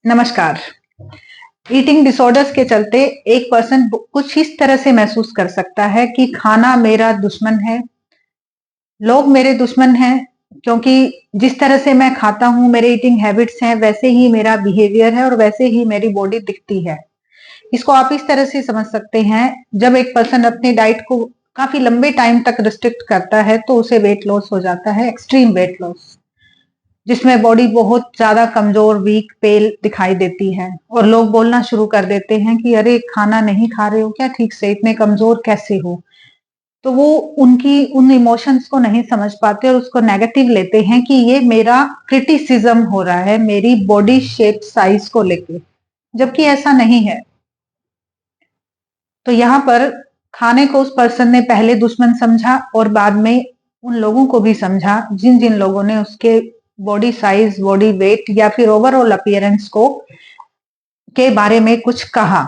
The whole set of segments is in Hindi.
नमस्कार। ईटिंग डिसऑर्डर्स के चलते एक पर्सन कुछ इस तरह से महसूस कर सकता है कि खाना मेरा दुश्मन है, लोग मेरे दुश्मन हैं, क्योंकि जिस तरह से मैं खाता हूँ, मेरे ईटिंग हैबिट्स हैं, वैसे ही मेरा बिहेवियर है और वैसे ही मेरी बॉडी दिखती है। इसको आप इस तरह से समझ सकते हैं, जब एक पर्सन अपनी डाइट को काफी लंबे टाइम तक रिस्ट्रिक्ट करता है तो उसे वेट लॉस हो जाता है, एक्सट्रीम वेट लॉस, जिसमें बॉडी बहुत ज्यादा कमजोर, वीक, पेल दिखाई देती है और लोग बोलना शुरू कर देते हैं कि अरे खाना नहीं खा रहे हो क्या ठीक से, इतने कमजोर कैसे हो। तो वो उनकी उन इमोशंस को नहीं समझ पाते और उसको नेगेटिव लेते हैं कि ये मेरा क्रिटिसिज्म हो रहा है मेरी बॉडी शेप साइज को लेके, जबकि ऐसा नहीं है। तो यहाँ पर खाने को उस पर्सन ने पहले दुश्मन समझा और बाद में उन लोगों को भी समझा जिन जिन लोगों ने उसके बॉडी साइज, बॉडी वेट या फिर ओवरऑल अपीयरेंस को के बारे में कुछ कहा।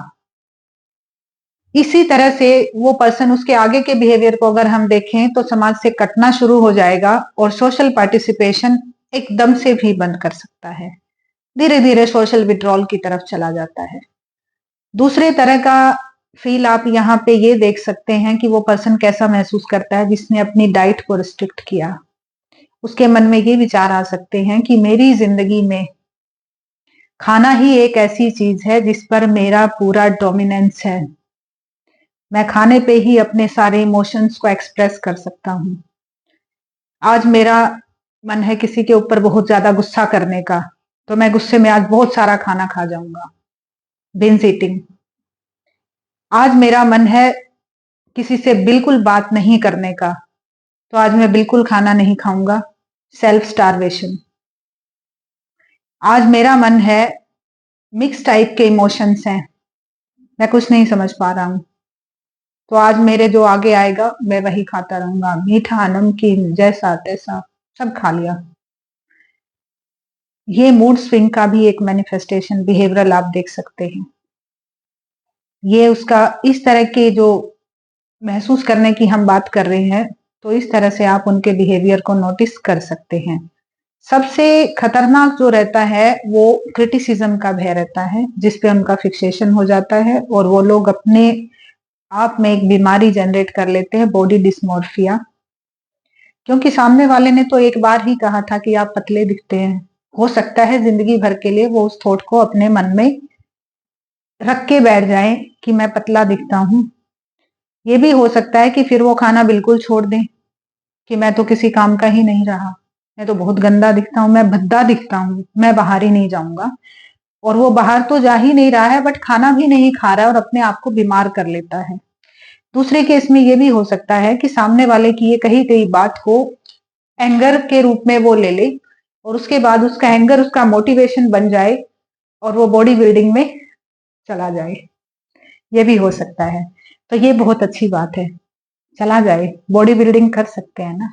इसी तरह से वो पर्सन, उसके आगे के बिहेवियर को अगर हम देखें तो समाज से कटना शुरू हो जाएगा और सोशल पार्टिसिपेशन एकदम से भी बंद कर सकता है, धीरे धीरे सोशल विड्रॉल की तरफ चला जाता है। दूसरे तरह का फील आप यहाँ पे ये देख सकते हैं कि वो पर्सन कैसा महसूस करता है जिसने अपनी डाइट को रिस्ट्रिक्ट किया। उसके मन में ये विचार आ सकते हैं कि मेरी जिंदगी में खाना ही एक ऐसी चीज है जिस पर मेरा पूरा डोमिनेंस है, मैं खाने पे ही अपने सारे इमोशंस को एक्सप्रेस कर सकता हूँ। आज मेरा मन है किसी के ऊपर बहुत ज्यादा गुस्सा करने का, तो मैं गुस्से में आज बहुत सारा खाना खा जाऊंगा, बिंज ईटिंग। आज मेरा मन है किसी से बिल्कुल बात नहीं करने का, तो आज मैं बिल्कुल खाना नहीं खाऊंगा, सेल्फ स्टारवेशन। आज मेरा मन है, मिक्स टाइप के इमोशंस हैं, मैं कुछ नहीं समझ पा रहा हूं, तो आज मेरे जो आगे आएगा मैं वही खाता रहूंगा, मीठा, नमकीन, जैसा तैसा सब खा लिया। ये मूड स्विंग का भी एक मैनिफेस्टेशन बिहेवियरल आप देख सकते हैं। ये उसका इस तरह के जो महसूस करने की हम बात कर रहे हैं, तो इस तरह से आप उनके बिहेवियर को नोटिस कर सकते हैं। सबसे खतरनाक जो रहता है वो क्रिटिसिज्म का भय रहता है, जिसपे उनका फिक्सेशन हो जाता है और वो लोग अपने आप में एक बीमारी जनरेट कर लेते हैं, बॉडी डिस्मोर्फिया। क्योंकि सामने वाले ने तो एक बार ही कहा था कि आप पतले दिखते हैं, हो सकता है जिंदगी भर के लिए वो उस थॉट को अपने मन में रख के बैठ जाए कि मैं पतला दिखता हूं। ये भी हो सकता है कि फिर वो खाना बिल्कुल छोड़ दें कि मैं तो किसी काम का ही नहीं रहा, मैं तो बहुत गंदा दिखता हूँ, मैं भद्दा दिखता हूँ, मैं बाहर ही नहीं जाऊंगा। और वो बाहर तो जा ही नहीं रहा है, बट खाना भी नहीं खा रहा है और अपने आप को बीमार कर लेता है। दूसरे केस में ये भी हो सकता है कि सामने वाले की ये कही गई बात को एंगर के रूप में वो ले ले और उसके बाद उसका एंगर उसका मोटिवेशन बन जाए और वो बॉडी बिल्डिंग में चला जाए। ये भी हो सकता है। तो ये बहुत अच्छी बात है, चला जाए, बॉडी बिल्डिंग कर सकते हैं ना।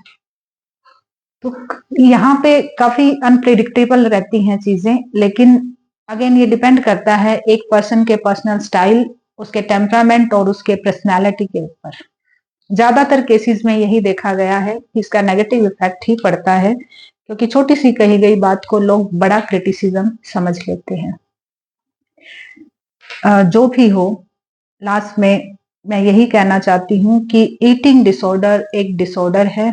तो यहाँ पे काफी अनप्रिडिक्टेबल रहती हैं चीजें, लेकिन अगेन ये डिपेंड करता है एक पर्सन के पर्सनल स्टाइल, उसके टेम्परामेंट और उसके पर्सनालिटी के ऊपर। ज्यादातर केसेस में यही देखा गया है कि इसका नेगेटिव इफेक्ट ही पड़ता है, क्योंकि छोटी सी कही गई बात को लोग बड़ा क्रिटिसिज्म समझ लेते हैं। जो भी हो, लास्ट में मैं यही कहना चाहती हूँ कि ईटिंग डिसऑर्डर एक डिसऑर्डर है।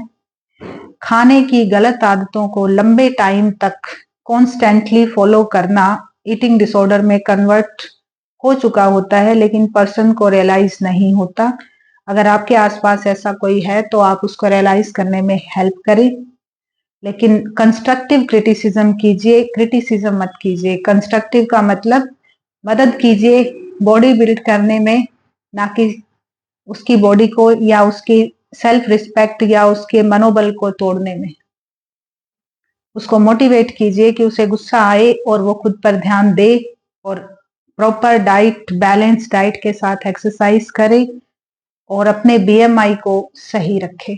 खाने की गलत आदतों को लंबे टाइम तक कॉन्स्टेंटली फॉलो करना ईटिंग डिसऑर्डर में कन्वर्ट हो चुका होता है, लेकिन पर्सन को रियलाइज नहीं होता। अगर आपके आसपास ऐसा कोई है तो आप उसको रियलाइज करने में हेल्प करें, लेकिन कंस्ट्रक्टिव क्रिटिसिज्म कीजिए, क्रिटिसिज्म मत कीजिए। कंस्ट्रक्टिव का मतलब मदद कीजिए बॉडी बिल्ड करने में, ना कि उसकी बॉडी को या उसकी सेल्फ रिस्पेक्ट या उसके मनोबल को तोड़ने में। उसको मोटिवेट कीजिए कि उसे गुस्सा आए और वो खुद पर ध्यान दे और प्रॉपर डाइट, बैलेंस डाइट के साथ एक्सरसाइज करे और अपने बीएमआई को सही रखे।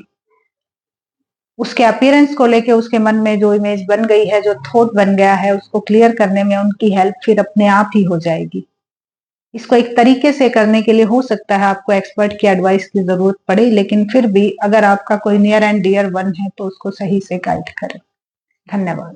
उसके अपीयरेंस को लेके उसके मन में जो इमेज बन गई है, जो थॉट बन गया है, उसको क्लियर करने में उनकी हेल्प फिर अपने आप ही हो जाएगी। इसको एक तरीके से करने के लिए हो सकता है आपको एक्सपर्ट की एडवाइस की जरूरत पड़े, लेकिन फिर भी अगर आपका कोई नियर एंड डियर वन है तो उसको सही से गाइड करें। धन्यवाद।